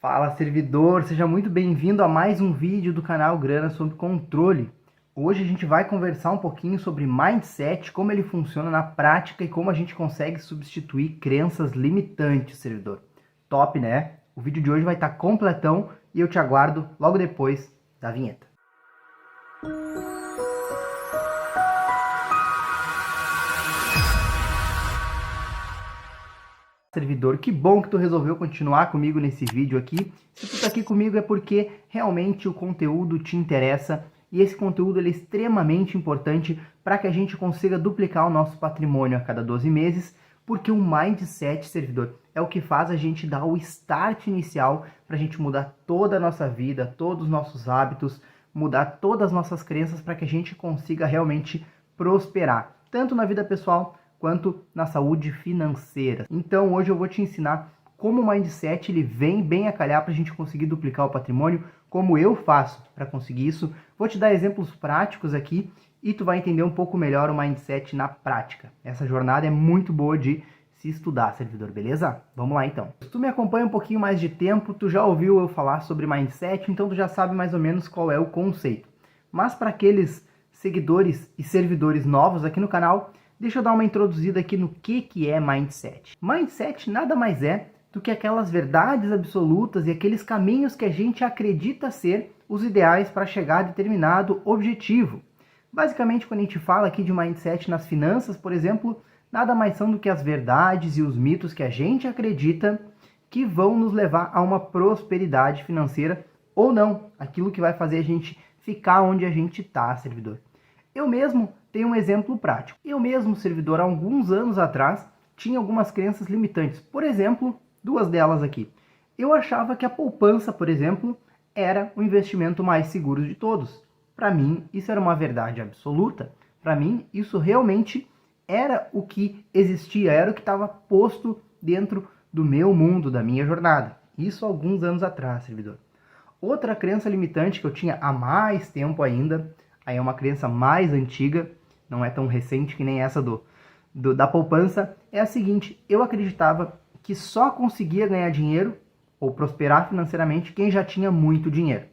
Fala, servidor, seja muito bem-vindo a mais um vídeo do canal Grana Sob Controle. Hoje a gente vai conversar um pouquinho sobre mindset, como ele funciona na prática e como a gente consegue substituir crenças limitantes, servidor. Top, né? O vídeo de hoje vai estar completão e eu te aguardo logo depois da vinheta. Servidor, que bom que tu resolveu continuar comigo nesse vídeo aqui. Se tu tá aqui comigo é porque realmente o conteúdo te interessa e esse conteúdo ele é extremamente importante para que a gente consiga duplicar o nosso patrimônio a cada 12 meses, porque o mindset, servidor, é o que faz a gente dar o start inicial para a gente mudar toda a nossa vida, todos os nossos hábitos, mudar todas as nossas crenças para que a gente consiga realmente prosperar, tanto na vida pessoal quanto na saúde financeira. Então hoje eu vou te ensinar como o mindset ele vem bem a calhar para a gente conseguir duplicar o patrimônio, como eu faço para conseguir isso. Vou te dar exemplos práticos aqui e tu vai entender um pouco melhor o mindset na prática. Essa jornada é muito boa de se estudar, servidor, beleza? Vamos lá então. Se tu me acompanha um pouquinho mais de tempo, tu já ouviu eu falar sobre mindset, então tu já sabe mais ou menos qual é o conceito. Mas para aqueles seguidores e servidores novos aqui no canal, deixa eu dar uma introduzida aqui no que é mindset. Mindset nada mais é do que aquelas verdades absolutas e aqueles caminhos que a gente acredita ser os ideais para chegar a determinado objetivo. Basicamente, quando a gente fala aqui de mindset nas finanças, por exemplo, nada mais são do que as verdades e os mitos que a gente acredita que vão nos levar a uma prosperidade financeira ou não, aquilo que vai fazer a gente ficar onde a gente está, servidor. Eu mesmo tenho um exemplo prático. Eu mesmo, servidor, há alguns anos atrás, tinha algumas crenças limitantes. Por exemplo, duas delas aqui. Eu achava que a poupança, por exemplo, era o investimento mais seguro de todos. Para mim, isso era uma verdade absoluta. Para mim, isso realmente era o que existia, era o que estava posto dentro do meu mundo, da minha jornada. Isso há alguns anos atrás, servidor. Outra crença limitante que eu tinha há mais tempo ainda, aí é uma crença mais antiga, não é tão recente que nem essa da poupança, é a seguinte: eu acreditava que só conseguia ganhar dinheiro ou prosperar financeiramente quem já tinha muito dinheiro.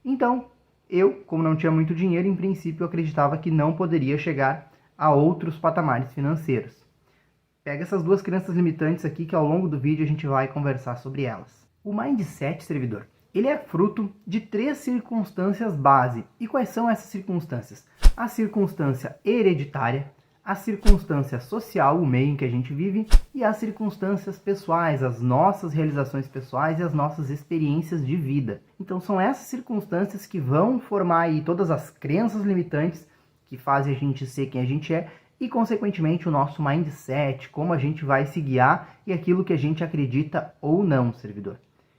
Então, eu, como não tinha muito dinheiro, em princípio eu acreditava que não poderia chegar a outros patamares financeiros. Pega essas duas crenças limitantes aqui que ao longo do vídeo a gente vai conversar sobre elas. O mindset, servidor, ele é fruto de 3 circunstâncias base. E quais são essas circunstâncias? A circunstância hereditária, a circunstância social, o meio em que a gente vive, e as circunstâncias pessoais, as nossas realizações pessoais e as nossas experiências de vida. Então são essas circunstâncias que vão formar aí todas as crenças limitantes que fazem a gente ser quem a gente é e, consequentemente, o nosso mindset, como a gente vai se guiar e aquilo que a gente acredita ou não, servidor.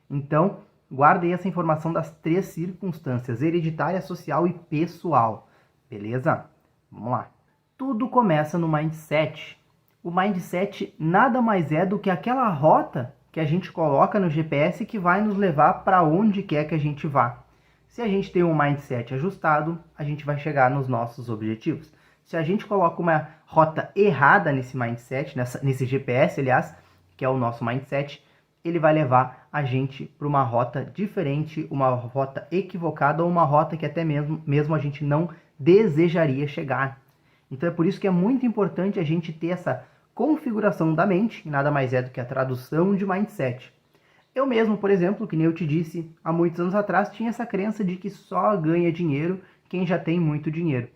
Então, guarda aí essa informação das 3 circunstâncias: hereditária, social e pessoal. Beleza? Vamos lá. Tudo começa no mindset. O mindset nada mais é do que aquela rota que a gente coloca no GPS que vai nos levar para onde quer que a gente vá. Se a gente tem um mindset ajustado, a gente vai chegar nos nossos objetivos. Se a gente coloca uma rota errada nesse mindset, nesse GPS, aliás, que é o nosso mindset, ele vai levar a gente para uma rota diferente, uma rota equivocada ou uma rota que até mesmo a gente não desejaria chegar. Então é por isso que é muito importante a gente ter essa configuração da mente, que nada mais é do que a tradução de mindset. Eu mesmo, por exemplo, que nem eu te disse, há muitos anos atrás, tinha essa crença de que só ganha dinheiro quem já tem muito dinheiro.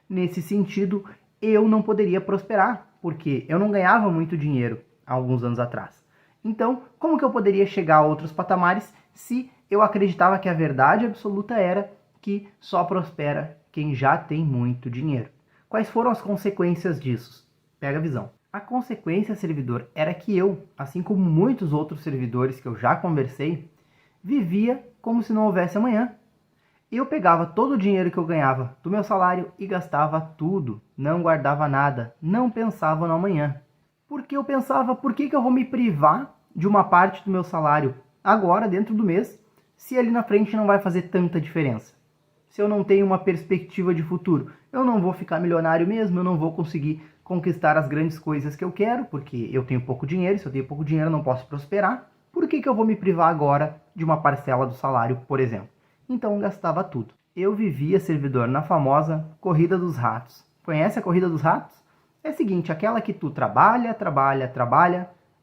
Nesse sentido, eu não poderia prosperar, porque eu não ganhava muito dinheiro há alguns anos atrás. Então, como que eu poderia chegar a outros patamares se eu acreditava que a verdade absoluta era que só prospera quem já tem muito dinheiro? Quais foram as consequências disso? Pega a visão. A consequência, servidor, era que eu, assim como muitos outros servidores que eu já conversei, vivia como se não houvesse amanhã. Eu pegava todo o dinheiro que eu ganhava do meu salário e gastava tudo, não guardava nada, não pensava no amanhã. Porque eu pensava, por que eu vou me privar de uma parte do meu salário agora, dentro do mês, se ali na frente não vai fazer tanta diferença? Se eu não tenho uma perspectiva de futuro, eu não vou ficar milionário mesmo, eu não vou conseguir conquistar as grandes coisas que eu quero, porque eu tenho pouco dinheiro, se eu tenho pouco dinheiro eu não posso prosperar. Por que eu vou me privar agora de uma parcela do salário, por exemplo? Então eu gastava tudo. Eu vivia, servidor, na famosa corrida dos ratos. Conhece a corrida dos ratos? É a seguinte, aquela que tu trabalha,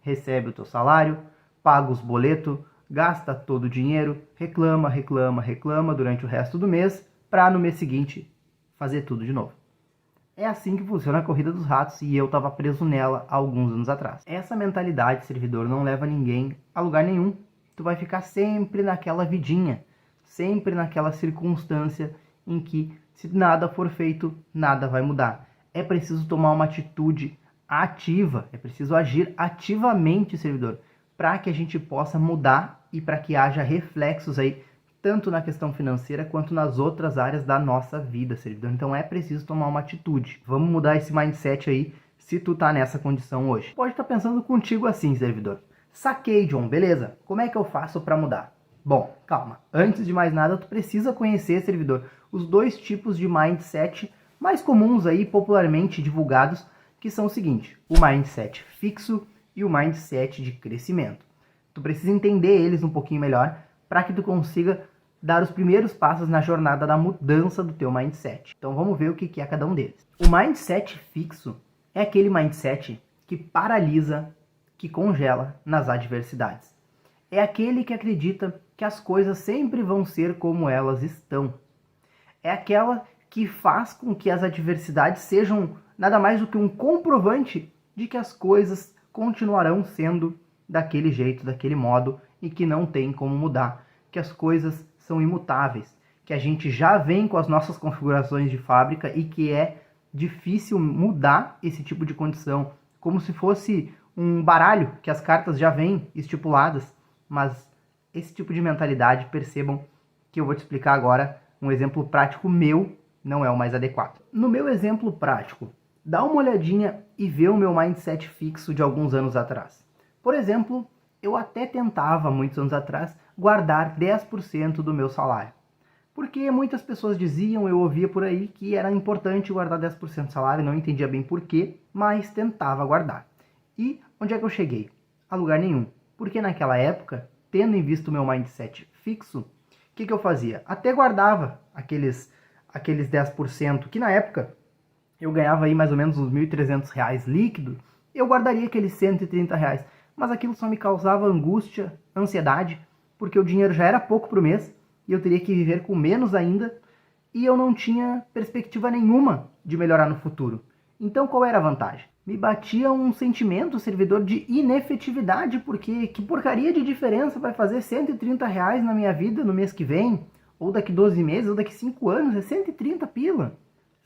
recebe o teu salário, paga os boletos, gasta todo o dinheiro, reclama durante o resto do mês, para no mês seguinte fazer tudo de novo. É assim que funciona a corrida dos ratos e eu estava preso nela há alguns anos atrás. Essa mentalidade, servidor, não leva ninguém a lugar nenhum. Tu vai ficar sempre naquela vidinha, sempre naquela circunstância em que, se nada for feito, nada vai mudar. É preciso tomar uma atitude ativa, é preciso agir ativamente, servidor, para que a gente possa mudar e para que haja reflexos aí, tanto na questão financeira quanto nas outras áreas da nossa vida, servidor. Então é preciso tomar uma atitude. Vamos mudar esse mindset aí, se tu tá nessa condição hoje. Pode estar pensando contigo assim, servidor. Saquei, John, beleza. Como é que eu faço para mudar? Bom, calma. Antes de mais nada, tu precisa conhecer, servidor, os dois tipos de mindset mais comuns aí, popularmente divulgados, que são o seguinte: o mindset fixo e o mindset de crescimento. Tu precisa entender eles um pouquinho melhor para que tu consiga dar os primeiros passos na jornada da mudança do teu mindset. Então vamos ver o que é cada um deles. O mindset fixo é aquele mindset que paralisa, que congela nas adversidades. É aquele que acredita que as coisas sempre vão ser como elas estão. É aquela que faz com que as adversidades sejam nada mais do que um comprovante de que as coisas continuarão sendo daquele jeito, daquele modo, e que não tem como mudar, que as coisas são imutáveis, que a gente já vem com as nossas configurações de fábrica e que é difícil mudar esse tipo de condição, como se fosse um baralho que as cartas já vêm estipuladas, mas esse tipo de mentalidade, percebam que eu vou te explicar agora um exemplo prático meu, não é o mais adequado. No meu exemplo prático, dá uma olhadinha e vê o meu mindset fixo de alguns anos atrás. Por exemplo, eu até tentava, muitos anos atrás, guardar 10% do meu salário. Porque muitas pessoas diziam, eu ouvia por aí, que era importante guardar 10% do salário, não entendia bem porquê, mas tentava guardar. E onde é que eu cheguei? A lugar nenhum. Porque naquela época, tendo em vista o meu mindset fixo, o que eu fazia? Até guardava aqueles 10%, que na época eu ganhava aí mais ou menos uns R$ 1.300 líquido, eu guardaria aqueles R$ 130. Mas aquilo só me causava angústia, ansiedade, porque o dinheiro já era pouco por mês e eu teria que viver com menos ainda e eu não tinha perspectiva nenhuma de melhorar no futuro. Então qual era a vantagem? Me batia um sentimento, servidor, de inefetividade, porque que porcaria de diferença vai fazer R$ 130 na minha vida no mês que vem? Ou daqui 12 meses, ou daqui 5 anos, é 130 pila,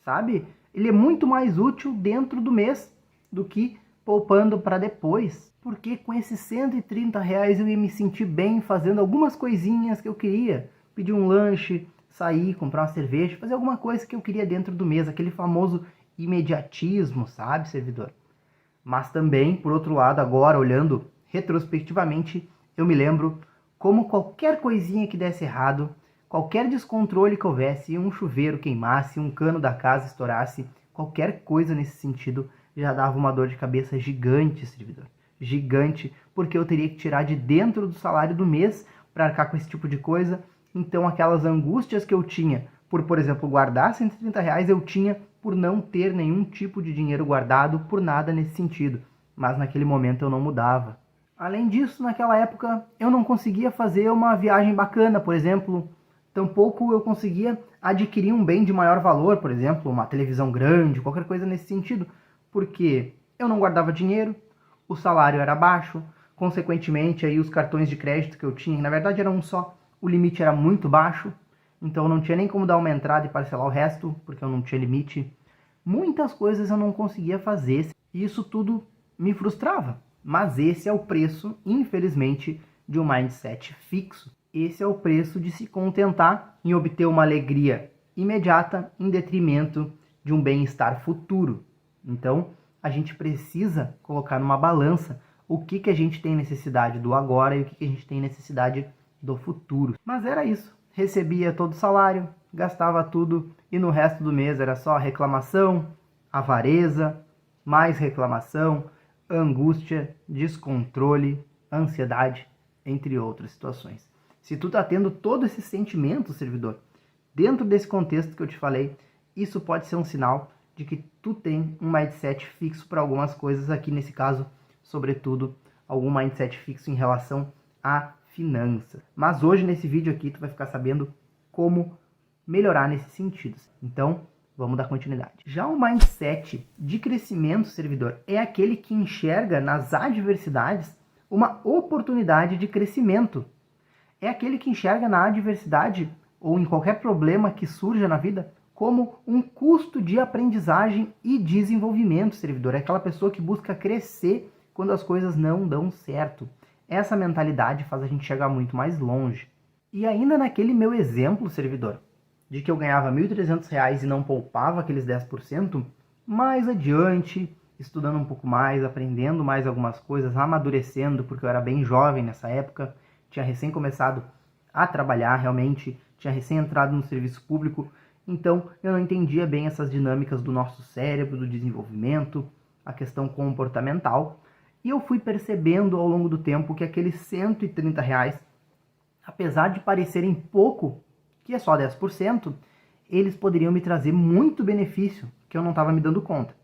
sabe? Ele é muito mais útil dentro do mês do que poupando para depois. Porque com esses 130 reais eu ia me sentir bem fazendo algumas coisinhas que eu queria. Pedir um lanche, sair, comprar uma cerveja, fazer alguma coisa que eu queria dentro do mês. Aquele famoso imediatismo, sabe, servidor? Mas também, por outro lado, agora, olhando retrospectivamente, eu me lembro como qualquer coisinha que desse errado, qualquer descontrole que houvesse, um chuveiro queimasse, um cano da casa estourasse, qualquer coisa nesse sentido, já dava uma dor de cabeça gigante, servidor. Gigante, porque eu teria que tirar de dentro do salário do mês para arcar com esse tipo de coisa. Então aquelas angústias que eu tinha por exemplo, guardar 130 reais, eu tinha por não ter nenhum tipo de dinheiro guardado, por nada nesse sentido. Mas naquele momento eu não mudava. Além disso, naquela época eu não conseguia fazer uma viagem bacana, por exemplo. Tampouco eu conseguia adquirir um bem de maior valor, por exemplo, uma televisão grande, qualquer coisa nesse sentido. Porque eu não guardava dinheiro, o salário era baixo, consequentemente aí os cartões de crédito que eu tinha, na verdade era um só, o limite era muito baixo, então eu não tinha nem como dar uma entrada e parcelar o resto, porque eu não tinha limite. Muitas coisas eu não conseguia fazer e isso tudo me frustrava. Mas esse é o preço, infelizmente, de um mindset fixo. Esse é o preço de se contentar em obter uma alegria imediata em detrimento de um bem-estar futuro. Então, a gente precisa colocar numa balança o que a gente tem necessidade do agora e o que a gente tem necessidade do futuro. Mas era isso. Recebia todo o salário, gastava tudo e no resto do mês era só reclamação, avareza, mais reclamação, angústia, descontrole, ansiedade entre outras situações. Se tu tá tendo todo esse sentimento, servidor, dentro desse contexto que eu te falei, isso pode ser um sinal de que tu tem um mindset fixo para algumas coisas, aqui nesse caso, sobretudo, algum mindset fixo em relação a finanças. Mas hoje, nesse vídeo aqui, tu vai ficar sabendo como melhorar nesses sentidos. Então, vamos dar continuidade. Já o mindset de crescimento, servidor, é aquele que enxerga nas adversidades uma oportunidade de crescimento. É aquele que enxerga na adversidade ou em qualquer problema que surja na vida como um custo de aprendizagem e desenvolvimento, servidor. É aquela pessoa que busca crescer quando as coisas não dão certo. Essa mentalidade faz a gente chegar muito mais longe. E ainda naquele meu exemplo, servidor, de que eu ganhava R$ 1.300 e não poupava aqueles 10%, mais adiante, estudando um pouco mais, aprendendo mais algumas coisas, amadurecendo, porque eu era bem jovem nessa época, tinha recém começado a trabalhar realmente, tinha recém entrado no serviço público, então eu não entendia bem essas dinâmicas do nosso cérebro, do desenvolvimento, a questão comportamental, e eu fui percebendo ao longo do tempo que aqueles R$ 130, apesar de parecerem pouco, que é só 10%, eles poderiam me trazer muito benefício que eu não estava me dando conta.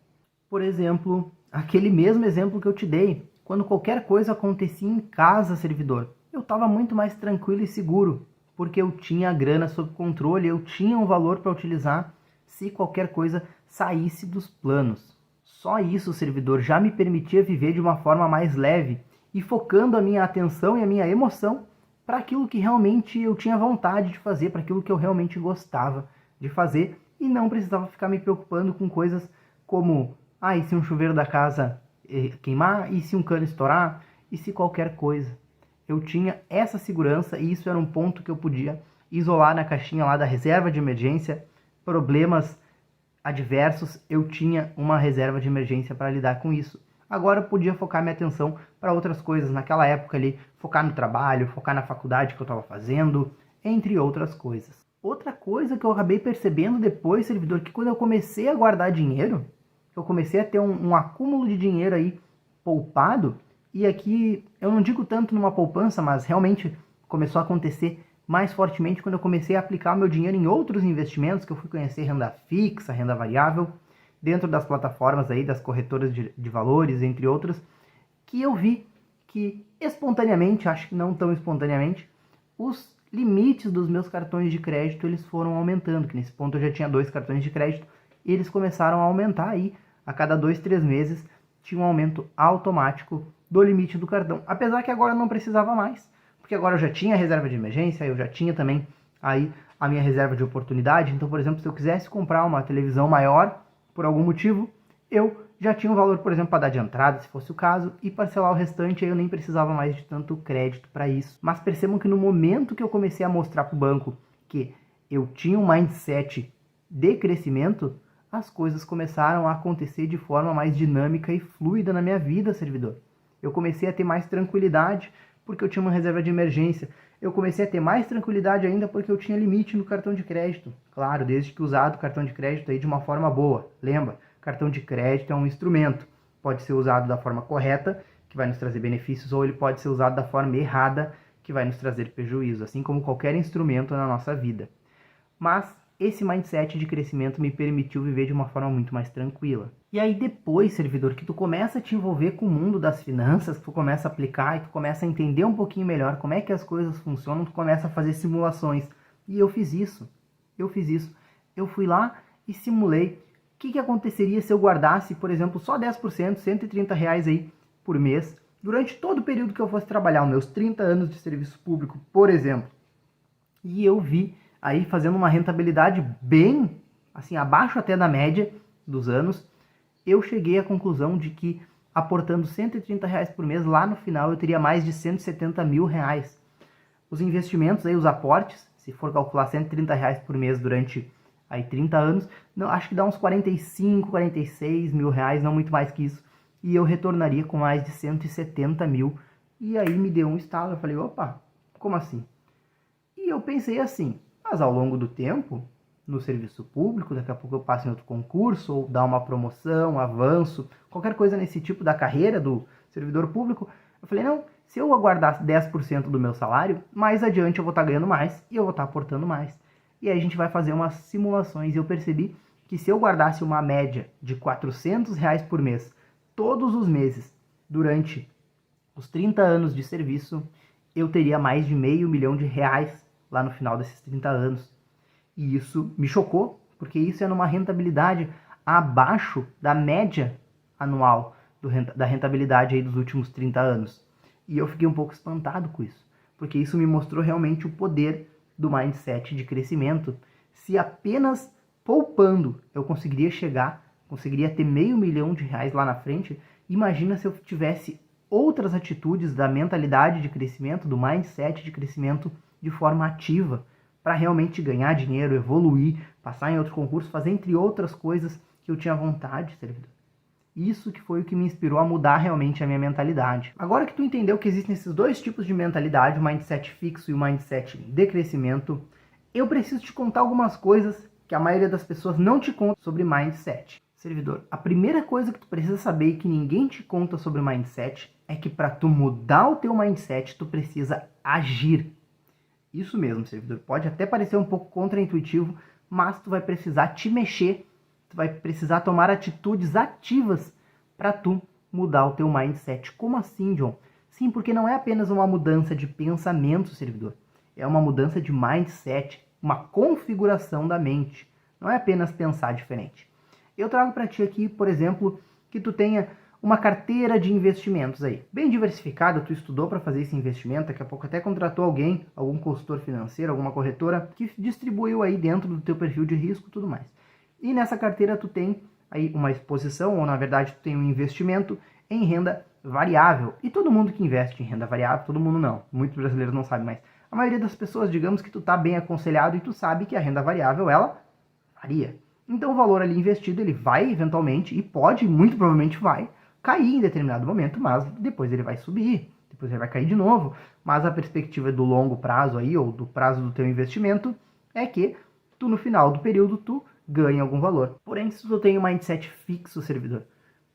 Por exemplo, aquele mesmo exemplo que eu te dei, quando qualquer coisa acontecia em casa, servidor, eu estava muito mais tranquilo e seguro, porque eu tinha a grana sob controle, eu tinha um valor para utilizar se qualquer coisa saísse dos planos. Só isso, servidor, já me permitia viver de uma forma mais leve e focando a minha atenção e a minha emoção para aquilo que realmente eu tinha vontade de fazer, para aquilo que eu realmente gostava de fazer e não precisava ficar me preocupando com coisas como, e se um chuveiro da casa queimar, e se um cano estourar, e se qualquer coisa. Eu tinha essa segurança e isso era um ponto que eu podia isolar na caixinha lá da reserva de emergência. Problemas adversos, eu tinha uma reserva de emergência para lidar com isso. Agora eu podia focar minha atenção para outras coisas. Naquela época ali, focar no trabalho, focar na faculdade que eu estava fazendo, entre outras coisas. Outra coisa que eu acabei percebendo depois, servidor, que quando eu comecei a guardar dinheiro, eu comecei a ter um acúmulo de dinheiro aí poupado, e aqui eu não digo tanto numa poupança, mas realmente começou a acontecer mais fortemente quando eu comecei a aplicar meu dinheiro em outros investimentos, que eu fui conhecer renda fixa, renda variável, dentro das plataformas aí, das corretoras de valores, entre outras, que eu vi que espontaneamente, acho que não tão espontaneamente, os limites dos meus cartões de crédito eles foram aumentando, que nesse ponto eu já tinha 2 cartões de crédito, e eles começaram a aumentar aí, a cada 2, 3 meses, tinha um aumento automático do limite do cartão, apesar que agora não precisava mais, porque agora eu já tinha a reserva de emergência, eu já tinha também aí a minha reserva de oportunidade. Então, por exemplo, se eu quisesse comprar uma televisão maior, por algum motivo, eu já tinha um valor, por exemplo, para dar de entrada, se fosse o caso, e parcelar o restante, aí eu nem precisava mais de tanto crédito para isso. Mas percebam que no momento que eu comecei a mostrar para o banco que eu tinha um mindset de crescimento, as coisas começaram a acontecer de forma mais dinâmica e fluida na minha vida, servidor. Eu comecei a ter mais tranquilidade, porque eu tinha uma reserva de emergência. Eu comecei a ter mais tranquilidade ainda porque eu tinha limite no cartão de crédito. Claro, desde que usado o cartão de crédito aí de uma forma boa. Lembra, cartão de crédito é um instrumento. Pode ser usado da forma correta, que vai nos trazer benefícios, ou ele pode ser usado da forma errada, que vai nos trazer prejuízo, assim como qualquer instrumento na nossa vida. Mas esse mindset de crescimento me permitiu viver de uma forma muito mais tranquila. E aí depois, servidor, que tu começa a te envolver com o mundo das finanças, que tu começa a aplicar e tu começa a entender um pouquinho melhor como é que as coisas funcionam, tu começa a fazer simulações. E eu fiz isso. Eu fui lá e simulei o que aconteceria se eu guardasse, por exemplo, só 10%, R$ 130 aí por mês, durante todo o período que eu fosse trabalhar, os meus 30 anos de serviço público, por exemplo. E eu vi aí fazendo uma rentabilidade bem, assim, abaixo até da média dos anos, eu cheguei à conclusão de que aportando R$ 130 por mês, lá no final eu teria mais de R$ 170 mil. Os investimentos, aí, os aportes, se for calcular R$ 130 por mês durante aí 30 anos, não, acho que dá uns 45, 46 mil reais, não muito mais que isso, e eu retornaria com mais de 170 mil, e aí me deu um estalo, eu falei, opa, como assim? E eu pensei assim, mas ao longo do tempo, no serviço público, daqui a pouco eu passo em outro concurso, ou dar uma promoção, avanço, qualquer coisa nesse tipo da carreira do servidor público, eu falei, não, se eu aguardar 10% do meu salário, mais adiante eu vou estar ganhando mais e eu vou estar aportando mais. E aí a gente vai fazer umas simulações e eu percebi que se eu guardasse uma média de R$ 400 por mês, todos os meses, durante os 30 anos de serviço, eu teria mais de R$ 500 mil lá no final desses 30 anos. E isso me chocou, porque isso é numa rentabilidade abaixo da média anual da rentabilidade aí dos últimos 30 anos. E eu fiquei um pouco espantado com isso, porque isso me mostrou realmente o poder do mindset de crescimento. Se apenas poupando eu conseguiria ter R$ 500 mil lá na frente, imagina se eu tivesse outras atitudes da mentalidade de crescimento, do mindset de crescimento de forma ativa, para realmente ganhar dinheiro, evoluir, passar em outro concurso, fazer entre outras coisas que eu tinha vontade, servidor. Isso que foi o que me inspirou a mudar realmente a minha mentalidade. Agora que tu entendeu que existem esses dois tipos de mentalidade, o mindset fixo e o mindset de crescimento, eu preciso te contar algumas coisas que a maioria das pessoas não te conta sobre mindset. Servidor, a primeira coisa que tu precisa saber e que ninguém te conta sobre mindset é que para tu mudar o teu mindset, tu precisa agir. Isso mesmo, servidor. Pode até parecer um pouco contraintuitivo, mas tu vai precisar te mexer, tu vai precisar tomar atitudes ativas para tu mudar o teu mindset. Como assim, John? Sim, porque não é apenas uma mudança de pensamento, servidor. É uma mudança de mindset, uma configuração da mente. Não é apenas pensar diferente. Eu trago para ti aqui, por exemplo, que tu tenha uma carteira de investimentos aí, bem diversificada, tu estudou para fazer esse investimento, daqui a pouco até contratou alguém, algum consultor financeiro, alguma corretora, que distribuiu aí dentro do teu perfil de risco e tudo mais. E nessa carteira tu tem aí uma exposição, ou na verdade tu tem um investimento em renda variável. E todo mundo que investe em renda variável, todo mundo não, muitos brasileiros não sabem, mas a maioria das pessoas, digamos que tu tá bem aconselhado e tu sabe que a renda variável, ela varia. Então o valor ali investido, ele vai eventualmente, e pode, muito provavelmente vai, cair em determinado momento, mas depois ele vai subir, depois ele vai cair de novo. Mas a perspectiva do longo prazo aí, ou do prazo do teu investimento, é que tu no final do período tu ganha algum valor. Porém, se tu tem um mindset fixo, servidor,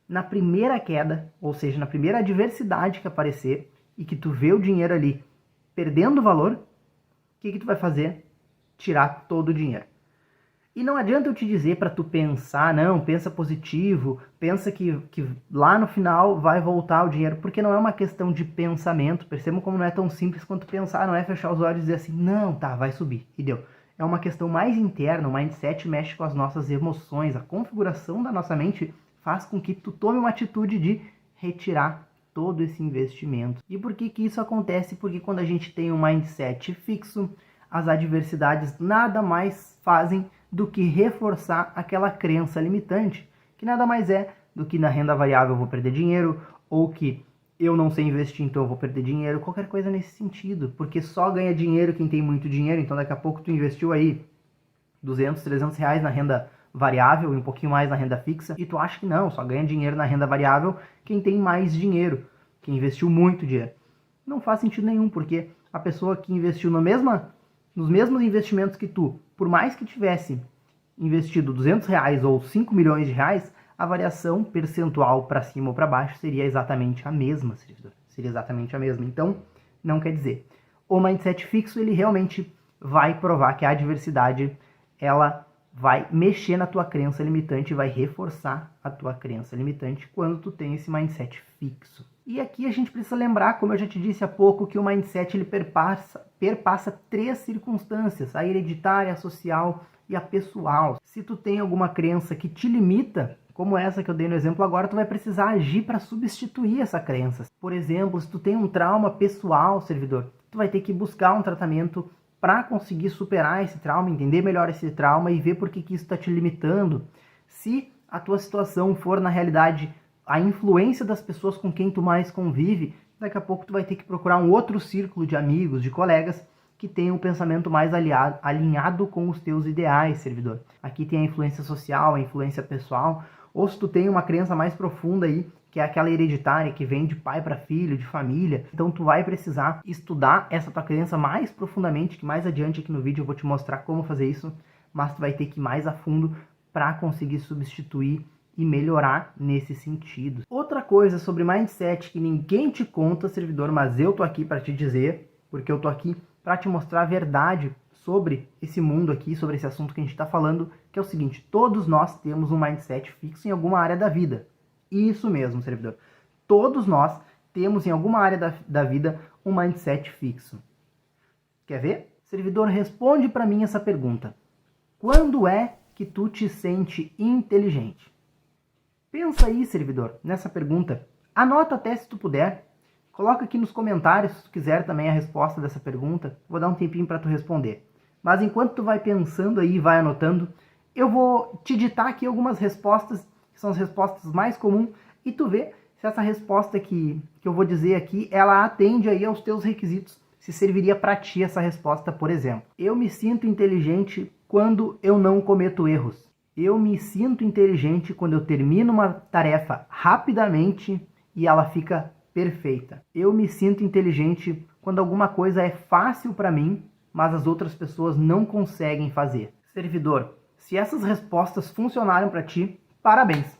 na primeira queda, ou seja, na primeira adversidade que aparecer, e que tu vê o dinheiro ali perdendo valor, o que tu vai fazer? Tirar todo o dinheiro. E não adianta eu te dizer para tu pensar, não, pensa positivo, pensa que lá no final vai voltar o dinheiro, porque não é uma questão de pensamento. Percebam como não é tão simples quanto pensar, não é fechar os olhos e dizer assim, não, tá, vai subir, e deu. É uma questão mais interna, o mindset mexe com as nossas emoções, a configuração da nossa mente faz com que tu tome uma atitude de retirar todo esse investimento. E por que isso acontece? Porque quando a gente tem um mindset fixo, as adversidades nada mais fazem do que reforçar aquela crença limitante, que nada mais é do que na renda variável eu vou perder dinheiro, ou que eu não sei investir, então eu vou perder dinheiro, qualquer coisa nesse sentido, porque só ganha dinheiro quem tem muito dinheiro. Então daqui a pouco tu investiu aí 200, 300 reais na renda variável e um pouquinho mais na renda fixa, e tu acha que não, só ganha dinheiro na renda variável quem tem mais dinheiro, quem investiu muito dinheiro. Não faz sentido nenhum, porque a pessoa que investiu nos mesmos investimentos que tu, por mais que tivesse investido 200 reais ou 5 milhões de reais, a variação percentual para cima ou para baixo seria exatamente a mesma, servidor. Seria exatamente a mesma. Então, não quer dizer. O mindset fixo, ele realmente vai provar que a adversidade, ela vai mexer na tua crença limitante e vai reforçar a tua crença limitante quando tu tem esse mindset fixo. E aqui a gente precisa lembrar, como eu já te disse há pouco, que o mindset ele perpassa 3 circunstâncias, a hereditária, a social e a pessoal. Se tu tem alguma crença que te limita, como essa que eu dei no exemplo agora, tu vai precisar agir para substituir essa crença. Por exemplo, se tu tem um trauma pessoal, servidor, tu vai ter que buscar um tratamento para conseguir superar esse trauma, entender melhor esse trauma e ver por que isso está te limitando. Se a tua situação for, na realidade, a influência das pessoas com quem tu mais convive, daqui a pouco tu vai ter que procurar um outro círculo de amigos, de colegas, que tenham um pensamento mais alinhado com os teus ideais, servidor. Aqui tem a influência social, a influência pessoal, ou se tu tem uma crença mais profunda aí, que é aquela hereditária que vem de pai para filho, de família. Então tu vai precisar estudar essa tua crença mais profundamente, que mais adiante aqui no vídeo eu vou te mostrar como fazer isso, mas tu vai ter que ir mais a fundo para conseguir substituir e melhorar nesse sentido. Outra coisa sobre mindset que ninguém te conta, servidor, mas eu tô aqui para te dizer, porque eu tô aqui para te mostrar a verdade sobre esse mundo aqui, sobre esse assunto que a gente está falando, que é o seguinte: todos nós temos um mindset fixo em alguma área da vida. Isso mesmo, servidor. Todos nós temos em alguma área da vida um mindset fixo. Quer ver? Servidor, responde para mim essa pergunta. Quando é que tu te sente inteligente? Pensa aí, servidor, nessa pergunta. Anota até se tu puder. Coloca aqui nos comentários, se tu quiser também a resposta dessa pergunta. Vou dar um tempinho para tu responder. Mas enquanto tu vai pensando aí, vai anotando, eu vou te ditar aqui algumas respostas, que são as respostas mais comuns, e tu vê se essa resposta que eu vou dizer aqui, ela atende aí aos teus requisitos, se serviria para ti essa resposta, por exemplo. Eu me sinto inteligente quando eu não cometo erros. Eu me sinto inteligente quando eu termino uma tarefa rapidamente e ela fica perfeita. Eu me sinto inteligente quando alguma coisa é fácil para mim, mas as outras pessoas não conseguem fazer. Servidor, se essas respostas funcionaram para ti, parabéns.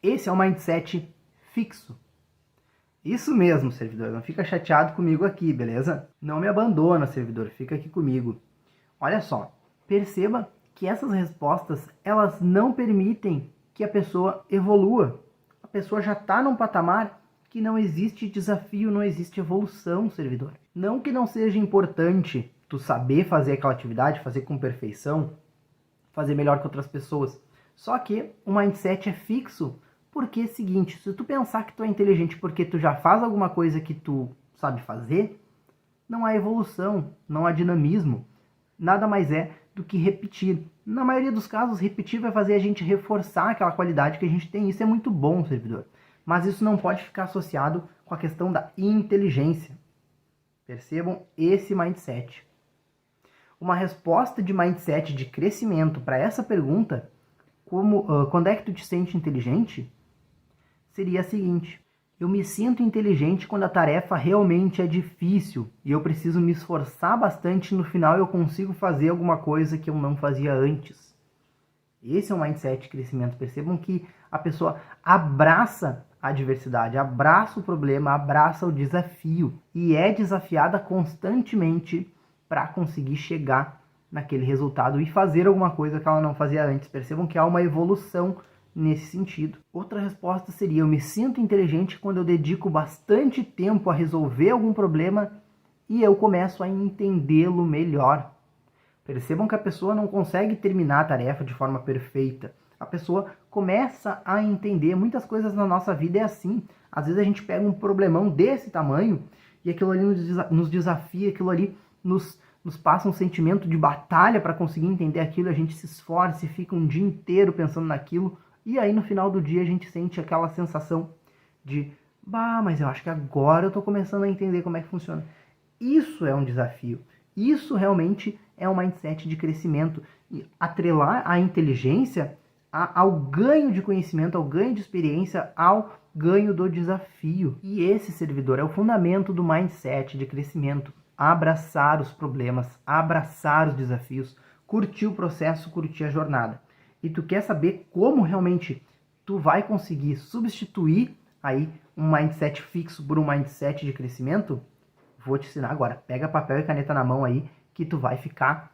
Esse é o mindset fixo. Isso mesmo, servidor. Não fica chateado comigo aqui, beleza? Não me abandona, servidor. Fica aqui comigo. Olha só. Perceba que essas respostas, elas não permitem que a pessoa evolua. A pessoa já está num patamar que não existe desafio, não existe evolução, servidor. Não que não seja importante tu saber fazer aquela atividade, fazer com perfeição, fazer melhor que outras pessoas. Só que o mindset é fixo, porque é o seguinte: se tu pensar que tu é inteligente porque tu já faz alguma coisa que tu sabe fazer, não há evolução, não há dinamismo. Nada mais é do que repetir. Na maioria dos casos, repetir vai fazer a gente reforçar aquela qualidade que a gente tem. Isso é muito bom, servidor. Mas isso não pode ficar associado com a questão da inteligência. Percebam esse mindset. Uma resposta de mindset de crescimento para essa pergunta, quando é que tu te sente inteligente, seria a seguinte: eu me sinto inteligente quando a tarefa realmente é difícil e eu preciso me esforçar bastante e no final eu consigo fazer alguma coisa que eu não fazia antes. Esse é o mindset de crescimento. Percebam que a pessoa abraça a adversidade, abraça o problema, abraça o desafio e é desafiada constantemente para conseguir chegar naquele resultado e fazer alguma coisa que ela não fazia antes. Percebam que há uma evolução nesse sentido. Outra resposta seria: eu me sinto inteligente quando eu dedico bastante tempo a resolver algum problema e eu começo a entendê-lo melhor. Percebam que a pessoa não consegue terminar a tarefa de forma perfeita. A pessoa começa a entender. Muitas coisas na nossa vida é assim. Às vezes a gente pega um problemão desse tamanho e aquilo ali nos desafia, aquilo ali nos passa um sentimento de batalha para conseguir entender aquilo. A gente se esforça e fica um dia inteiro pensando naquilo. E aí no final do dia a gente sente aquela sensação de: bah, mas eu acho que agora eu estou começando a entender como é que funciona. Isso é um desafio. Isso realmente é um mindset de crescimento. E atrelar a inteligência ao ganho de conhecimento, ao ganho de experiência, ao ganho do desafio. E esse, servidor, é o fundamento do mindset de crescimento. Abraçar os problemas, abraçar os desafios, curtir o processo, curtir a jornada. E tu quer saber como realmente tu vai conseguir substituir aí um mindset fixo por um mindset de crescimento? Vou te ensinar agora. Pega papel e caneta na mão aí que tu vai ficar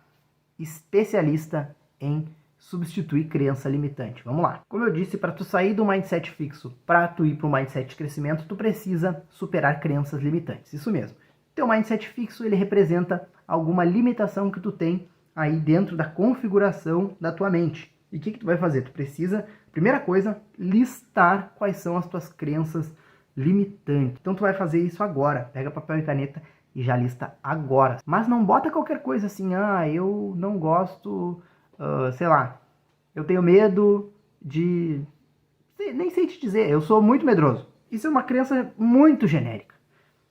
especialista em substituir crença limitante. Vamos lá. Como eu disse, para tu sair do mindset fixo, para tu ir para o mindset de crescimento, tu precisa superar crenças limitantes. Isso mesmo. Teu mindset fixo, ele representa alguma limitação que tu tem aí dentro da configuração da tua mente. E o que tu vai fazer? Tu precisa, primeira coisa, listar quais são as tuas crenças limitantes. Então tu vai fazer isso agora. Pega papel e caneta e já lista agora. Mas não bota qualquer coisa assim: eu não gosto, sei lá, eu tenho medo de... Nem sei te dizer, eu sou muito medroso. Isso é uma crença muito genérica.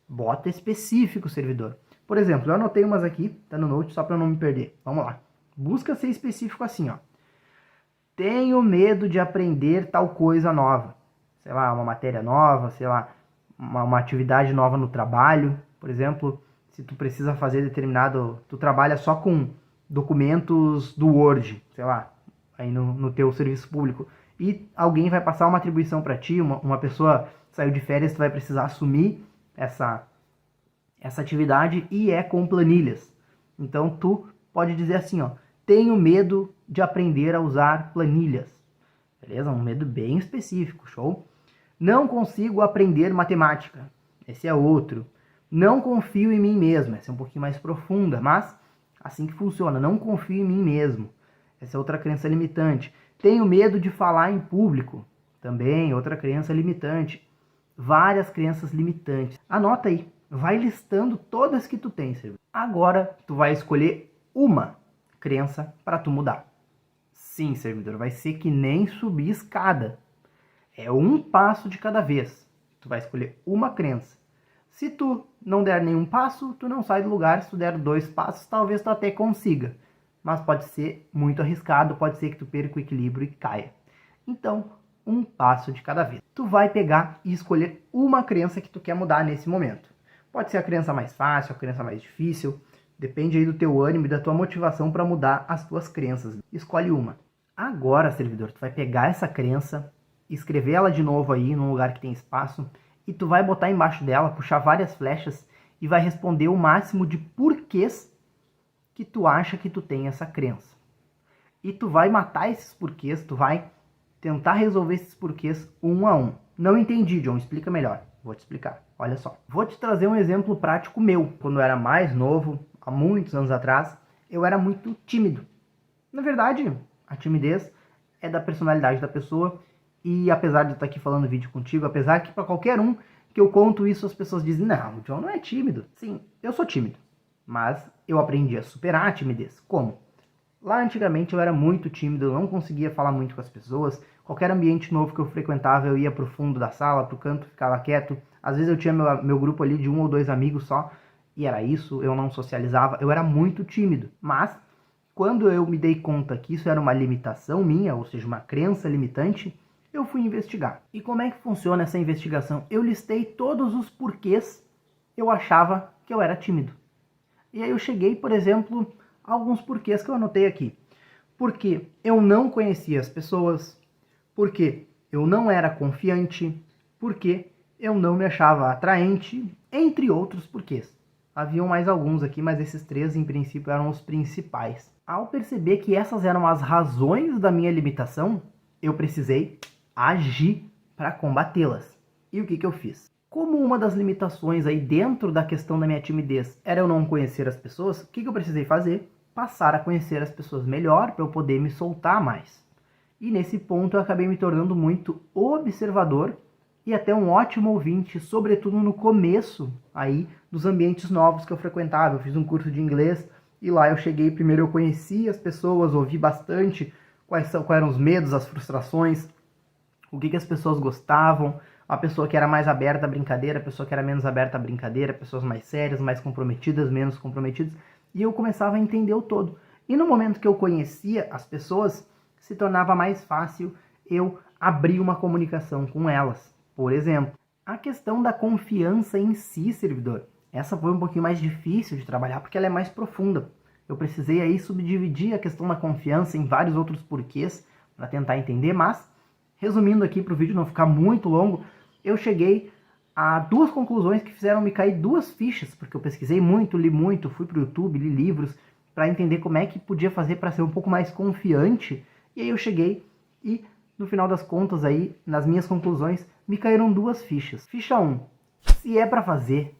Bota específico, servidor. Por exemplo, eu anotei umas aqui, tá no note, só para eu não me perder. Vamos lá. Busca ser específico assim, ó. Tenho medo de aprender tal coisa nova. Sei lá, uma matéria nova, sei lá, uma atividade nova no trabalho. Por exemplo, se tu precisa fazer determinado... Tu trabalha só com documentos do Word, sei lá, aí no teu serviço público. e alguém vai passar uma atribuição para ti, uma pessoa saiu de férias, tu vai precisar assumir essa atividade e é com planilhas. Então tu pode dizer assim, ó, tenho medo de aprender a usar planilhas. Beleza? Um medo bem específico, show? Não consigo aprender matemática. Esse é outro. Não confio em mim mesmo. Essa é um pouquinho mais profunda, mas assim que funciona. Não confio em mim mesmo. Essa é outra crença limitante. Tenho medo de falar em público. Também outra crença limitante. Várias crenças limitantes. Anota aí. Vai listando todas que tu tem, servidor. Agora tu vai escolher uma crença para tu mudar. Sim, servidor, vai ser que nem subir escada. É um passo de cada vez. Tu vai escolher uma crença. Se tu não der nenhum passo, tu não sai do lugar. Se tu der 2 passos, talvez tu até consiga. Mas pode ser muito arriscado, pode ser que tu perca o equilíbrio e caia. Então, um passo de cada vez. Tu vai pegar e escolher uma crença que tu quer mudar nesse momento. Pode ser a crença mais fácil, a crença mais difícil. Depende aí do teu ânimo e da tua motivação para mudar as tuas crenças. Escolhe uma. Agora, servidor, tu vai pegar essa crença, escrever ela de novo aí num lugar que tem espaço e tu vai botar embaixo dela, puxar várias flechas e vai responder o máximo de porquês que tu acha que tu tem essa crença. E tu vai matar esses porquês, tu vai tentar resolver esses porquês um a um. Não entendi, John, explica melhor. Vou te explicar. Olha só. Vou te trazer um exemplo prático meu. Quando eu era mais novo, há muitos anos atrás, eu era muito tímido. Na verdade, a timidez é da personalidade da pessoa e apesar de eu estar aqui falando vídeo contigo, apesar que para qualquer um que eu conto isso, as pessoas dizem, não, o John não é tímido. Sim, eu sou tímido, mas eu aprendi a superar a timidez. Como? Lá antigamente eu era muito tímido, eu não conseguia falar muito com as pessoas, qualquer ambiente novo que eu frequentava eu ia pro fundo da sala, pro canto, ficava quieto. Às vezes eu tinha meu grupo ali de 1 ou 2 amigos só, e era isso, eu não socializava, eu era muito tímido. Mas quando eu me dei conta que isso era uma limitação minha, ou seja, uma crença limitante, eu fui investigar. E como é que funciona essa investigação? Eu listei todos os porquês eu achava que eu era tímido. E aí eu cheguei, por exemplo, a alguns porquês que eu anotei aqui. Porque eu não conhecia as pessoas, porque eu não era confiante, porque eu não me achava atraente, entre outros porquês. Haviam mais alguns aqui, mas esses 3 em princípio eram os principais. Ao perceber que essas eram as razões da minha limitação, eu precisei agir para combatê-las. E o que eu fiz? Como uma das limitações aí dentro da questão da minha timidez era eu não conhecer as pessoas, o que eu precisei fazer? Passar a conhecer as pessoas melhor para eu poder me soltar mais. E nesse ponto eu acabei me tornando muito observador e até um ótimo ouvinte, sobretudo no começo aí dos ambientes novos que eu frequentava. Eu fiz um curso de inglês e lá eu cheguei, primeiro eu conheci as pessoas, ouvi bastante quais eram os medos, as frustrações, o que as pessoas gostavam, a pessoa que era mais aberta à brincadeira, a pessoa que era menos aberta à brincadeira, pessoas mais sérias, mais comprometidas, menos comprometidas, e eu começava a entender o todo. E no momento que eu conhecia as pessoas, se tornava mais fácil eu abrir uma comunicação com elas. Por exemplo, a questão da confiança em si, servidor. Essa foi um pouquinho mais difícil de trabalhar porque ela é mais profunda. Eu precisei aí subdividir a questão da confiança em vários outros porquês para tentar entender, mas, resumindo aqui para o vídeo não ficar muito longo, eu cheguei a 2 conclusões que fizeram me cair 2 fichas, porque eu pesquisei muito, li muito, fui para o YouTube, li livros, para entender como é que podia fazer para ser um pouco mais confiante, e aí eu cheguei e, no final das contas aí, nas minhas conclusões, me caíram 2 fichas. Ficha 1, se é para fazer,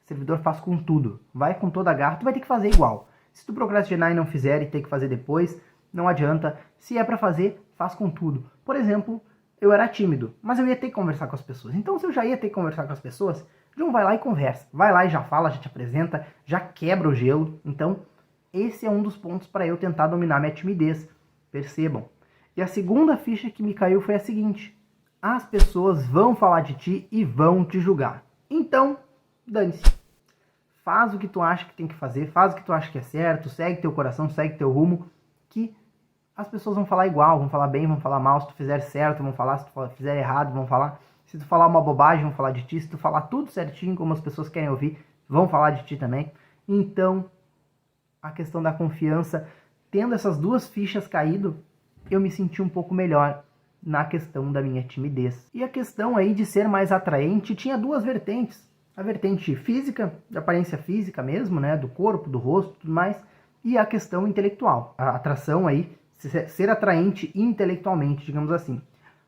servidor faz com tudo, vai com toda a garra, tu vai ter que fazer igual. Se tu procrastinar e não fizer e ter que fazer depois, não adianta. Se é para fazer, faz com tudo. Por exemplo, eu era tímido, mas eu ia ter que conversar com as pessoas. Então, se eu já ia ter que conversar com as pessoas, John, vai lá e conversa. Vai lá e já fala, já te apresenta, já quebra o gelo. Então, esse é um dos pontos para eu tentar dominar minha timidez. Percebam. E a segunda ficha que me caiu foi a seguinte. As pessoas vão falar de ti e vão te julgar. Então, dane-se. Faz o que tu acha que tem que fazer, faz o que tu acha que é certo, segue teu coração, segue teu rumo, que as pessoas vão falar igual, vão falar bem, vão falar mal, se tu fizer certo, vão falar, se tu fizer errado, vão falar, se tu falar uma bobagem, vão falar de ti, se tu falar tudo certinho, como as pessoas querem ouvir, vão falar de ti também. Então, a questão da confiança, tendo essas 2 fichas caído, eu me senti um pouco melhor. na questão da minha timidez. E a questão aí de ser mais atraente tinha duas vertentes. A vertente física, da aparência física mesmo, né, do corpo, do rosto, tudo mais, e a questão intelectual. A atração aí, ser atraente intelectualmente, digamos assim.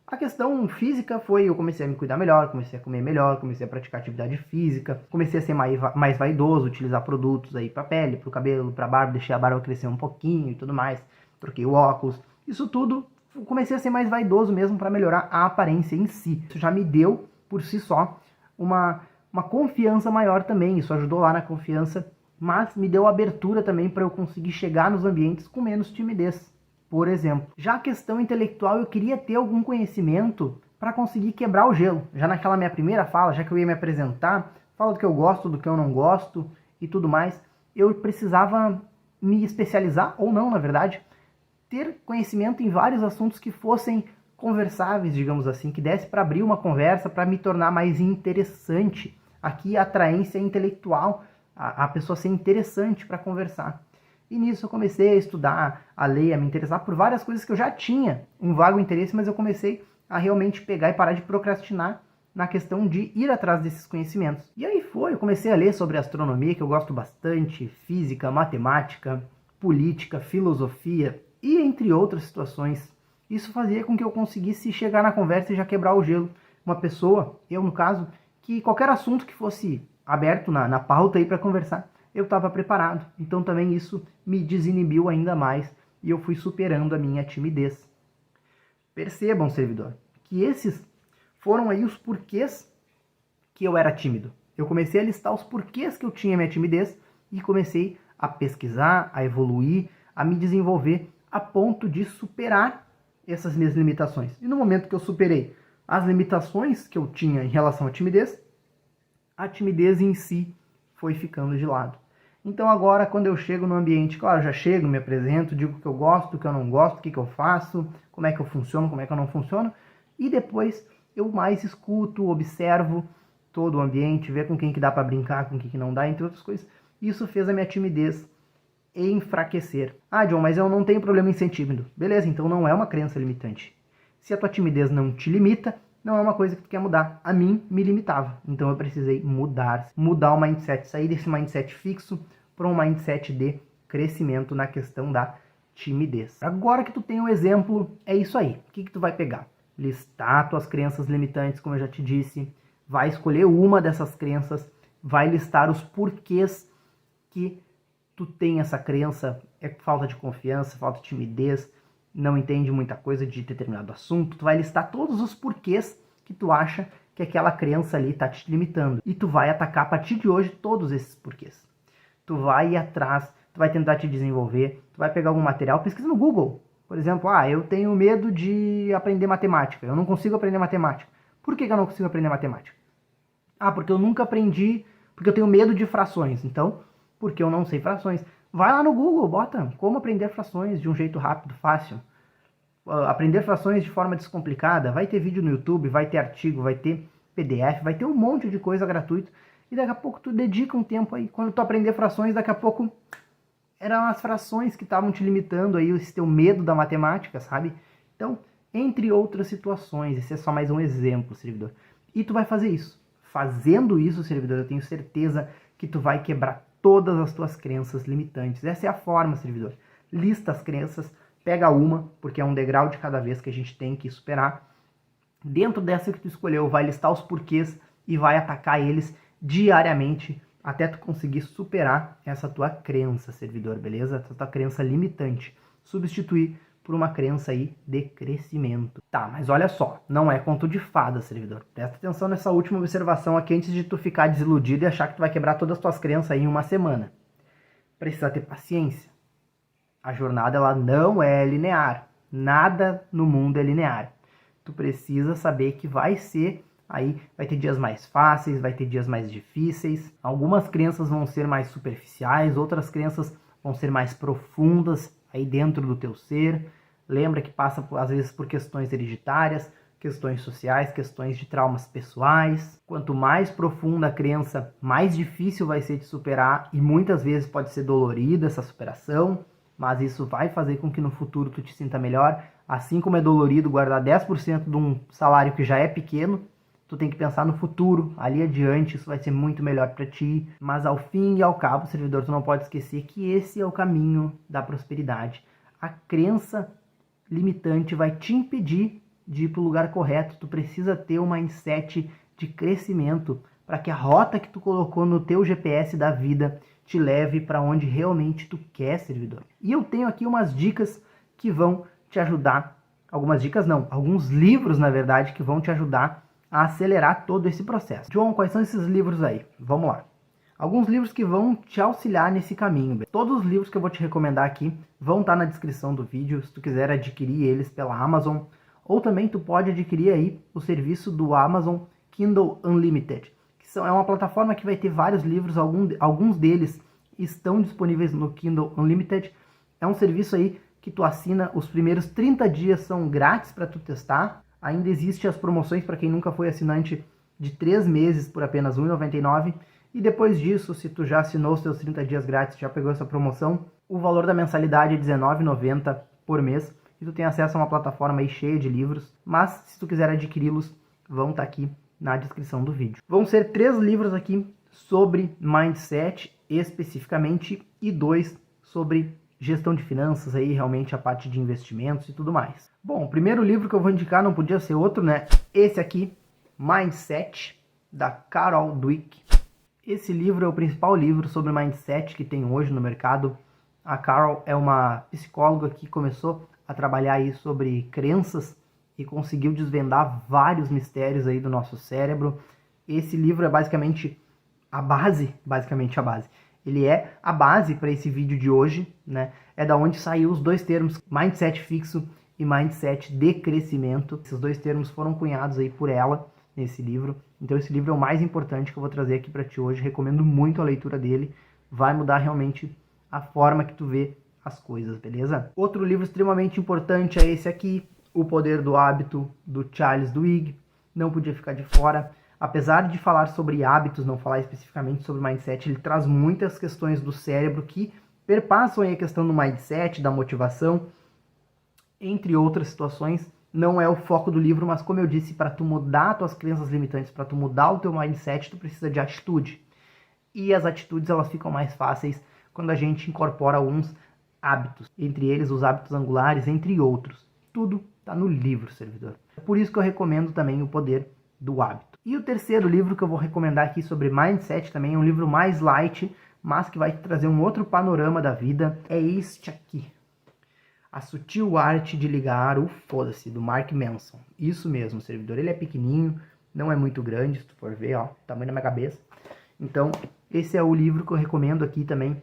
A questão física foi, eu comecei a me cuidar melhor, comecei a comer melhor, comecei a praticar atividade física, comecei a ser mais vaidoso, utilizar produtos aí pra pele, pro cabelo, pra barba, deixei a barba crescer um pouquinho e tudo mais, troquei o óculos, isso tudo, comecei a ser mais vaidoso mesmo para melhorar a aparência em si. Isso já me deu, por si só, uma confiança maior também, isso ajudou lá na confiança, mas me deu abertura também para eu conseguir chegar nos ambientes com menos timidez. Por exemplo, já a questão intelectual, eu queria ter algum conhecimento para conseguir quebrar o gelo. Já naquela minha primeira fala, já que eu ia me apresentar, falo do que eu gosto, do que eu não gosto e tudo mais, eu precisava me especializar, ou não, na verdade, ter conhecimento em vários assuntos que fossem conversáveis, digamos assim, que desse para abrir uma conversa, para me tornar mais interessante. Aqui a atraência intelectual, a pessoa ser interessante para conversar. E nisso eu comecei a estudar, a ler, a me interessar por várias coisas que eu já tinha um vago interesse, mas eu comecei a realmente pegar e parar de procrastinar na questão de ir atrás desses conhecimentos. E aí eu comecei a ler sobre astronomia, que eu gosto bastante, física, matemática, política, filosofia e entre outras situações. Isso fazia com que eu conseguisse chegar na conversa e já quebrar o gelo. Uma pessoa, eu no caso, que qualquer assunto que fosse aberto na pauta aí para conversar, eu estava preparado. Então também isso me desinibiu ainda mais e eu fui superando a minha timidez. Percebam, servidor, que esses foram aí os porquês que eu era tímido. Eu comecei a listar os porquês que eu tinha minha timidez e comecei a pesquisar, a evoluir, a me desenvolver a ponto de superar essas minhas limitações. E no momento que eu superei as limitações que eu tinha em relação à timidez, a timidez em si foi ficando de lado. Então agora, quando eu chego no ambiente, claro, já chego, me apresento, digo o que eu gosto, o que eu não gosto, o que eu faço, como é que eu funciono, como é que eu não funciono, e depois eu mais escuto, observo todo o ambiente, ver com quem que dá para brincar, com quem que não dá, entre outras coisas. Isso fez a minha timidez enfraquecer. Ah, John, mas eu não tenho problema em ser tímido. Beleza, então não é uma crença limitante. Se a tua timidez não te limita, não é uma coisa que tu quer mudar. A mim, me limitava. Então eu precisei mudar o mindset, sair desse mindset fixo para um mindset de crescimento na questão da timidez. Agora que tu tem um exemplo, é isso aí. O que tu vai pegar? Listar tuas crenças limitantes, como eu já te disse. Vai escolher uma dessas crenças, vai listar os porquês que tu tem essa crença, é falta de confiança, falta de timidez, não entende muita coisa de determinado assunto, tu vai listar todos os porquês que tu acha que aquela crença ali tá te limitando. E tu vai atacar a partir de hoje todos esses porquês. Tu vai ir atrás, tu vai tentar te desenvolver, tu vai pegar algum material, pesquisa no Google. Por exemplo, eu tenho medo de aprender matemática, eu não consigo aprender matemática. Por que eu não consigo aprender matemática? Porque eu nunca aprendi, porque eu tenho medo de frações. Então, porque eu não sei frações. Vai lá no Google, bota como aprender frações de um jeito rápido, fácil. Aprender frações de forma descomplicada. Vai ter vídeo no YouTube, vai ter artigo, vai ter PDF, vai ter um monte de coisa gratuita. E daqui a pouco tu dedica um tempo aí. Quando tu aprender frações, daqui a pouco eram as frações que estavam te limitando aí, esse teu medo da matemática, sabe? Então, entre outras situações, esse é só mais um exemplo, servidor. E tu vai fazer isso. Fazendo isso, servidor, eu tenho certeza que tu vai quebrar todas as tuas crenças limitantes. Essa é a forma, servidor. Lista as crenças, pega uma, porque é um degrau de cada vez que a gente tem que superar. Dentro dessa que tu escolheu, vai listar os porquês e vai atacar eles diariamente até tu conseguir superar essa tua crença, servidor, beleza? Essa tua crença limitante. Substituir por uma crença aí de crescimento. Tá, mas olha só, não é conto de fada, servidor. Presta atenção nessa última observação aqui antes de tu ficar desiludido e achar que tu vai quebrar todas as tuas crenças aí em uma semana. Precisa ter paciência. A jornada, ela não é linear. Nada no mundo é linear. Tu precisa saber que vai ter dias mais fáceis, vai ter dias mais difíceis. Algumas crenças vão ser mais superficiais, outras crenças vão ser mais profundas aí dentro do teu ser. Lembra que passa, às vezes, por questões hereditárias, questões sociais, questões de traumas pessoais. Quanto mais profunda a crença, mais difícil vai ser de superar e muitas vezes pode ser dolorida essa superação. mas isso vai fazer com que no futuro tu te sinta melhor. Assim como é dolorido guardar 10% de um salário que já é pequeno, tu tem que pensar no futuro, ali adiante, isso vai ser muito melhor para ti. Mas ao fim e ao cabo, servidor, tu não pode esquecer que esse é o caminho da prosperidade. A crença limitante vai te impedir de ir para o lugar correto. Tu precisa ter um mindset de crescimento para que a rota que tu colocou no teu GPS da vida te leve para onde realmente tu quer, servidor. E eu tenho aqui umas dicas que vão te ajudar, algumas dicas não, alguns livros, na verdade, que vão te ajudar a acelerar todo esse processo. João, quais são esses livros aí? Vamos lá. Alguns livros que vão te auxiliar nesse caminho. Todos os livros que eu vou te recomendar aqui vão estar na descrição do vídeo, se tu quiser adquirir eles pela Amazon, ou também tu pode adquirir aí o serviço do Amazon Kindle Unlimited, que é uma plataforma que vai ter vários livros, alguns deles estão disponíveis no Kindle Unlimited. É um serviço aí que tu assina, os primeiros 30 dias são grátis para tu testar. Ainda existem as promoções para quem nunca foi assinante de 3 meses por apenas R$ 1,99. E depois disso, se tu já assinou os seus 30 dias grátis, já pegou essa promoção, o valor da mensalidade é R$ 19,90 por mês. E tu tem acesso a uma plataforma aí cheia de livros. Mas se tu quiser adquiri-los, vão estar aqui na descrição do vídeo. Vão ser 3 livros aqui sobre mindset especificamente e 2 sobre gestão de finanças, aí realmente a parte de investimentos e tudo mais. Bom, o primeiro livro que eu vou indicar não podia ser outro, né? Esse aqui, Mindset, da Carol Dweck. Esse livro é o principal livro sobre mindset que tem hoje no mercado. A Carol é uma psicóloga que começou a trabalhar aí sobre crenças e conseguiu desvendar vários mistérios aí do nosso cérebro. Esse livro é basicamente a base. Ele é a base para esse vídeo de hoje, né? É da onde saiu os dois termos, mindset fixo e mindset de crescimento. Esses dois termos foram cunhados aí por ela nesse livro. Então esse livro é o mais importante que eu vou trazer aqui para ti hoje. Recomendo muito a leitura dele. Vai mudar realmente a forma que tu vê as coisas, beleza? Outro livro extremamente importante é esse aqui, O Poder do Hábito, do Charles Duhigg. Não podia ficar de fora. Apesar de falar sobre hábitos, não falar especificamente sobre mindset, ele traz muitas questões do cérebro que perpassam aí a questão do mindset, da motivação, entre outras situações. Não é o foco do livro, mas como eu disse, para tu mudar as tuas crenças limitantes, para tu mudar o teu mindset, tu precisa de atitude. E as atitudes, elas ficam mais fáceis quando a gente incorpora alguns hábitos, entre eles os hábitos angulares, entre outros. Tudo está no livro, servidor. É por isso que eu recomendo também O Poder do Hábito. E o terceiro livro que eu vou recomendar aqui sobre mindset também é um livro mais light, mas que vai te trazer um outro panorama da vida. É este aqui. A Sutil Arte de Ligar o Foda-se, do Mark Manson. Isso mesmo, servidor. Ele é pequenininho, não é muito grande, se tu for ver, ó, tamanho da minha cabeça. Então, esse é o livro que eu recomendo aqui também.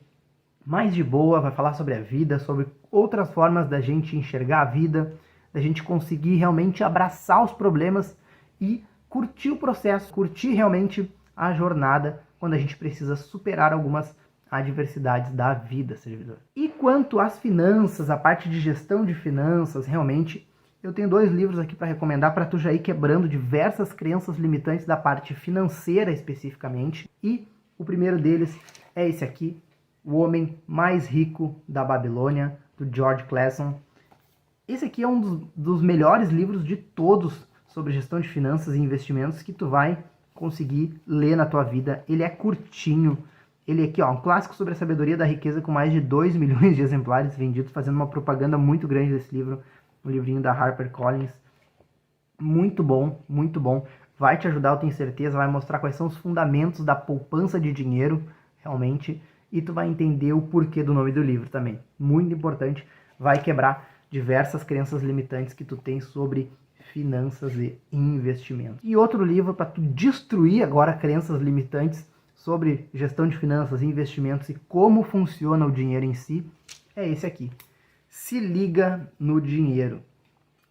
Mais de boa, vai falar sobre a vida, sobre outras formas da gente enxergar a vida, da gente conseguir realmente abraçar os problemas e curtir o processo, curtir realmente a jornada quando a gente precisa superar algumas adversidades da vida, servidor. E quanto às finanças, a parte de gestão de finanças, realmente, eu tenho 2 livros aqui para recomendar para tu já ir quebrando diversas crenças limitantes da parte financeira especificamente. E o primeiro deles é esse aqui, O Homem Mais Rico da Babilônia, do George Clason. Esse aqui é um dos melhores livros de todos sobre gestão de finanças e investimentos que tu vai conseguir ler na tua vida. Ele é curtinho. Ele aqui, ó, um clássico sobre a sabedoria da riqueza com mais de 2 milhões de exemplares vendidos, fazendo uma propaganda muito grande desse livro, um livrinho da HarperCollins. Muito bom, muito bom. Vai te ajudar, eu tenho certeza, vai mostrar quais são os fundamentos da poupança de dinheiro, realmente, e tu vai entender o porquê do nome do livro também. Muito importante, vai quebrar diversas crenças limitantes que tu tem sobre finanças e investimento. E outro livro para tu destruir agora crenças limitantes sobre gestão de finanças e investimentos e como funciona o dinheiro em si, é esse aqui. Se Liga no Dinheiro,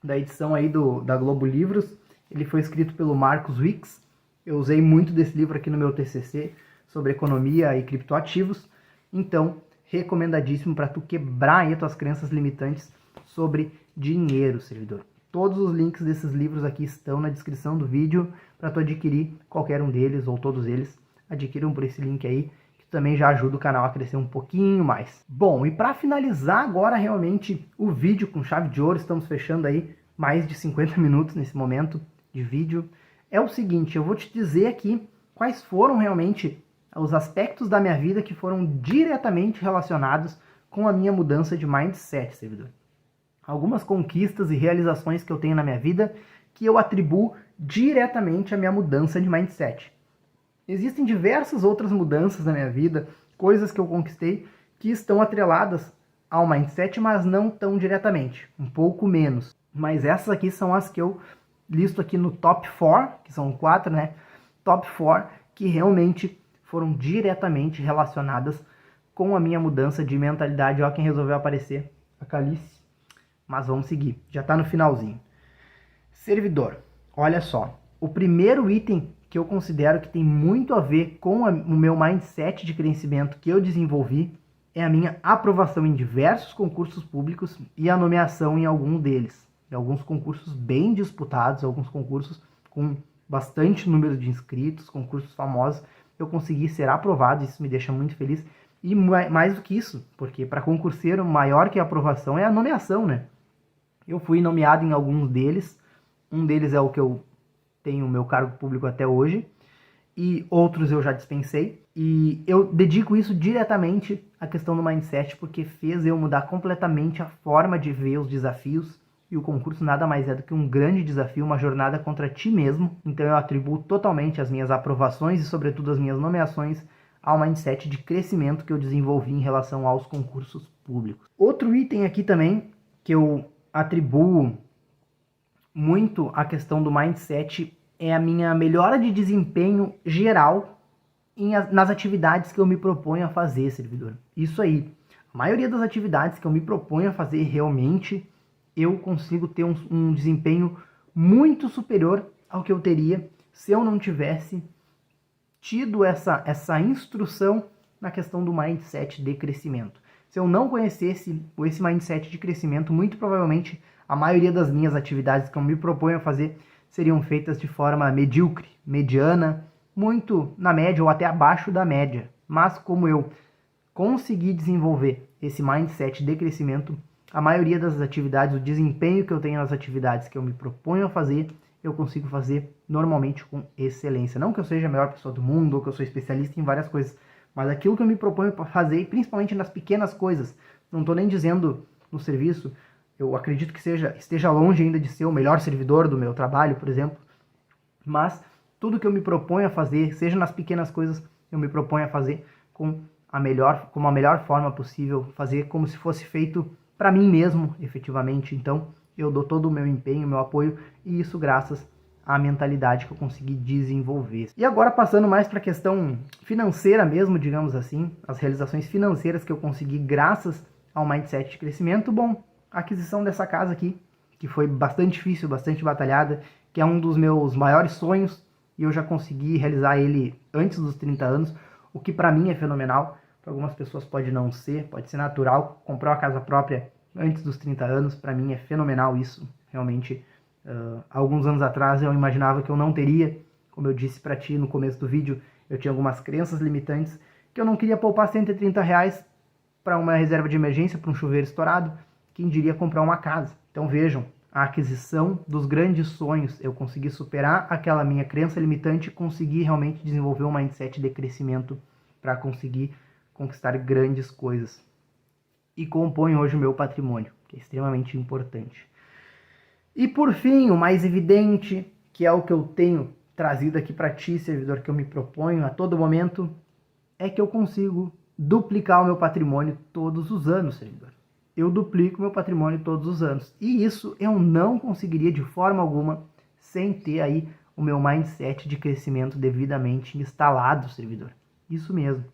da edição aí da Globo Livros. Ele foi escrito pelo Marcos Wicks. Eu usei muito desse livro aqui no meu TCC sobre economia e criptoativos. Então, recomendadíssimo para tu quebrar aí as tuas crenças limitantes sobre dinheiro, servidor. Todos os links desses livros aqui estão na descrição do vídeo para tu adquirir qualquer um deles ou todos eles. Adquiram por esse link aí, que também já ajuda o canal a crescer um pouquinho mais. Bom, e para finalizar agora realmente o vídeo com chave de ouro, estamos fechando aí mais de 50 minutos nesse momento de vídeo, é o seguinte, eu vou te dizer aqui quais foram realmente os aspectos da minha vida que foram diretamente relacionados com a minha mudança de mindset, servidor. Algumas conquistas e realizações que eu tenho na minha vida que eu atribuo diretamente à minha mudança de mindset. Existem diversas outras mudanças na minha vida, coisas que eu conquistei que estão atreladas ao mindset, mas não tão diretamente, um pouco menos. Mas essas aqui são as que eu listo aqui no top 4, que são 4, né? Top 4, que realmente foram diretamente relacionadas com a minha mudança de mentalidade. Ó, quem resolveu aparecer, a Calice. Mas vamos seguir, já está no finalzinho. Servidor, olha só, o primeiro item que eu considero que tem muito a ver com o meu mindset de crescimento que eu desenvolvi é a minha aprovação em diversos concursos públicos e a nomeação em algum deles. Em alguns concursos bem disputados, alguns concursos com bastante número de inscritos, concursos famosos, eu consegui ser aprovado, isso me deixa muito feliz. E mais do que isso, porque para concurseiro, maior que a aprovação é a nomeação, né? Eu fui nomeado em alguns deles, um deles é o que eu tenho o meu cargo público até hoje, e outros eu já dispensei, e eu dedico isso diretamente à questão do mindset, porque fez eu mudar completamente a forma de ver os desafios, e o concurso nada mais é do que um grande desafio, uma jornada contra ti mesmo, então eu atribuo totalmente as minhas aprovações e sobretudo as minhas nomeações ao mindset de crescimento que eu desenvolvi em relação aos concursos públicos. Outro item aqui também, que eu atribuo muito a questão do mindset é a minha melhora de desempenho geral nas atividades que eu me proponho a fazer, servidor. Isso aí. A maioria das atividades que eu me proponho a fazer realmente, eu consigo ter um desempenho muito superior ao que eu teria se eu não tivesse tido essa instrução na questão do mindset de crescimento. Se eu não conhecesse esse mindset de crescimento, muito provavelmente a maioria das minhas atividades que eu me proponho a fazer seriam feitas de forma medíocre, mediana, muito na média ou até abaixo da média. Mas como eu consegui desenvolver esse mindset de crescimento, a maioria das atividades, o desempenho que eu tenho nas atividades que eu me proponho a fazer, eu consigo fazer normalmente com excelência. Não que eu seja a melhor pessoa do mundo ou que eu sou especialista em várias coisas, mas aquilo que eu me proponho a fazer, principalmente nas pequenas coisas, não estou nem dizendo no serviço, eu acredito que esteja longe ainda de ser o melhor servidor do meu trabalho, por exemplo, mas tudo que eu me proponho a fazer, seja nas pequenas coisas, eu me proponho a fazer com a melhor forma possível, fazer como se fosse feito para mim mesmo, efetivamente. Então, eu dou todo o meu empenho, meu apoio, e isso graças à mentalidade que eu consegui desenvolver. E agora passando mais para a questão financeira mesmo, digamos assim, as realizações financeiras que eu consegui graças ao mindset de crescimento. Bom, a aquisição dessa casa aqui, que foi bastante difícil, bastante batalhada, que é um dos meus maiores sonhos, e eu já consegui realizar ele antes dos 30 anos, o que para mim é fenomenal. Para algumas pessoas pode não ser, pode ser natural, comprar uma casa própria antes dos 30 anos, para mim é fenomenal isso, realmente. Alguns anos atrás eu imaginava que eu não teria, como eu disse para ti no começo do vídeo, eu tinha algumas crenças limitantes, que eu não queria poupar R$130 para uma reserva de emergência, para um chuveiro estourado, quem diria comprar uma casa. Então vejam, a aquisição dos grandes sonhos, eu consegui superar aquela minha crença limitante e consegui realmente desenvolver um mindset de crescimento para conseguir conquistar grandes coisas. E compõe hoje o meu patrimônio, que é extremamente importante. E por fim, o mais evidente, que é o que eu tenho trazido aqui para ti, servidor, que eu me proponho a todo momento, é que eu consigo duplicar o meu patrimônio todos os anos, servidor. Eu duplico meu patrimônio todos os anos. E isso eu não conseguiria de forma alguma sem ter aí o meu mindset de crescimento devidamente instalado, servidor. Isso mesmo.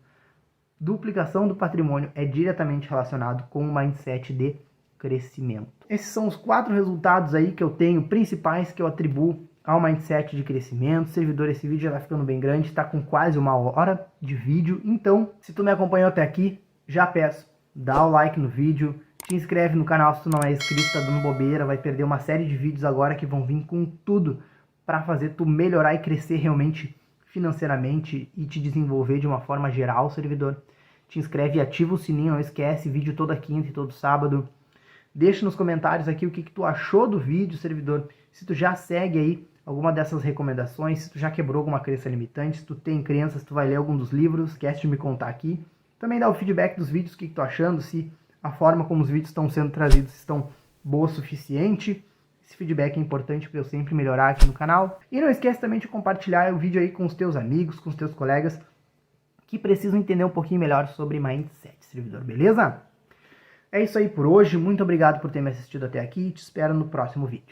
Duplicação do patrimônio é diretamente relacionado com o mindset de crescimento. Esses são os 4 resultados aí que eu tenho, principais, que eu atribuo ao mindset de crescimento. Servidor, esse vídeo já está ficando bem grande, está com quase 1 hora de vídeo. Então, se tu me acompanhou até aqui, já peço, dá o like no vídeo, te inscreve no canal se tu não é inscrito, tá dando bobeira, vai perder uma série de vídeos agora que vão vir com tudo para fazer tu melhorar e crescer realmente financeiramente e te desenvolver de uma forma geral, servidor. Te inscreve e ativa o sininho, não esquece, vídeo toda quinta e todo sábado. Deixa nos comentários aqui o que tu achou do vídeo, servidor. Se tu já segue aí alguma dessas recomendações, se tu já quebrou alguma crença limitante, se tu tem crenças, se tu vai ler algum dos livros, esquece de me contar aqui. Também dá o feedback dos vídeos, o que tu achando, se a forma como os vídeos estão sendo trazidos estão boa o suficiente. Esse feedback é importante para eu sempre melhorar aqui no canal. E não esquece também de compartilhar o vídeo aí com os teus amigos, com os teus colegas que precisam entender um pouquinho melhor sobre Mindset, servidor, beleza? É isso aí por hoje, muito obrigado por ter me assistido até aqui e te espero no próximo vídeo.